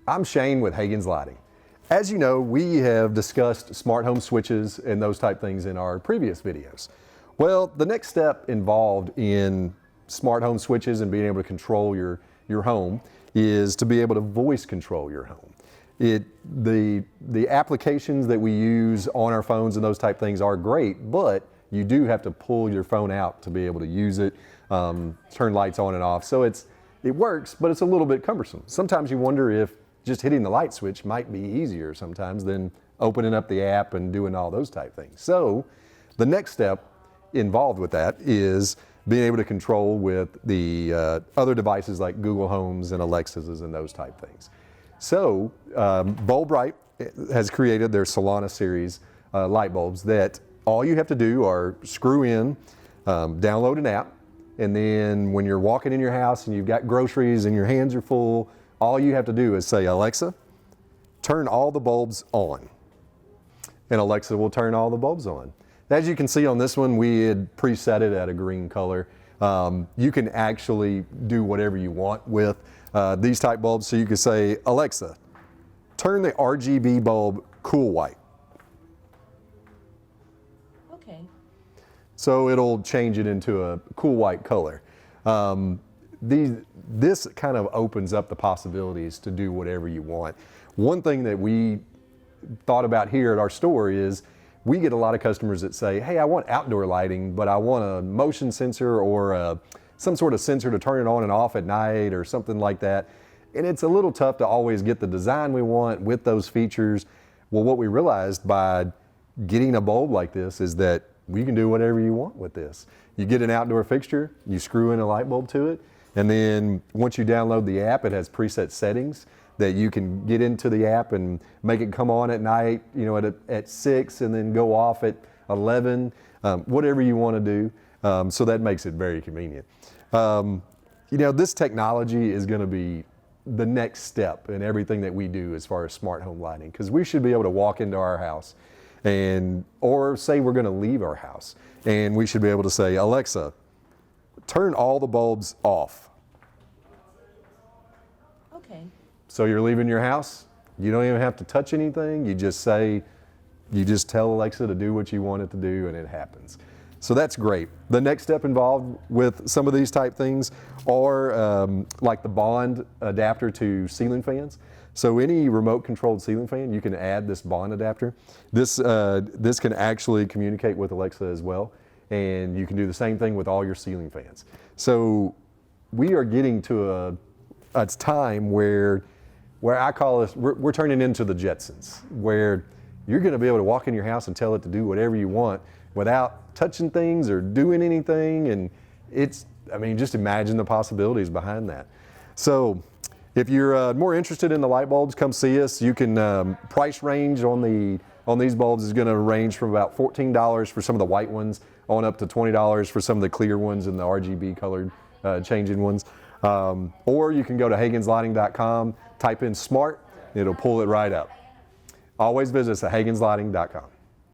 I'm Shane with Hagen's Lighting. As you know, we have discussed smart home switches and those type things in our previous videos. Well, the next step involved in smart home switches and being able to control your home is to be able to voice control your home. The applications that we use on our phones and those type things are great, but you do have to pull your phone out to be able to use it, turn lights on and off. So it works, but it's a little bit cumbersome. Sometimes you wonder if just hitting the light switch might be easier sometimes than opening up the app and doing all those type things. So the next step involved with that is being able to control with the other devices like Google Homes and Alexas and those type things. So Bulbright has created their Solana series light bulbs that all you have to do are screw in, download an app, and then when you're walking in your house and you've got groceries and your hands are full, all you have to do is say, Alexa, turn all the bulbs on. And Alexa will turn all the bulbs on. As you can see on this one, we had preset it at a green color. You can actually do whatever you want with these type bulbs. So you can say, Alexa, turn the RGB bulb cool white. Okay. So it'll change it into a cool white color. This kind of opens up the possibilities to do whatever you want. One thing that we thought about here at our store is we get a lot of customers that say, hey, I want outdoor lighting, but I want a motion sensor or some sort of sensor to turn it on and off at night or something like that. And it's a little tough to always get the design we want with those features. Well, what we realized by getting a bulb like this is that we can do whatever you want with this. You get an outdoor fixture, you screw in a light bulb to it, and then once you download the app, it has preset settings that you can get into the app and make it come on at night, you know, at 6 and then go off at 11, whatever you want to do. So that makes it very convenient. You know, this technology is going to be the next step in everything that we do as far as smart home lighting, because we should be able to walk into our house or say we're going to leave our house, and we should be able to say, Alexa, turn all the bulbs off. Okay. So you're leaving your house, you don't even have to touch anything, you just tell Alexa to do what you want it to do and it happens. So that's great. The next step involved with some of these type things are like the Bond adapter to ceiling fans. So any remote controlled ceiling fan, you can add this Bond adapter. This can actually communicate with Alexa as well. And you can do the same thing with all your ceiling fans. So we are getting to a time where I call this, we're turning into the Jetsons, where you're going to be able to walk in your house and tell it to do whatever you want without touching things or doing anything. And just imagine the possibilities behind that. So if you're more interested in the light bulbs, come see us. You can, price range on these bulbs is going to range from about $14 for some of the white ones on up to $20 for some of the clear ones and the RGB colored changing ones. Or you can go to hagenslighting.com, type in smart, it'll pull it right up. Always visit us at hagenslighting.com.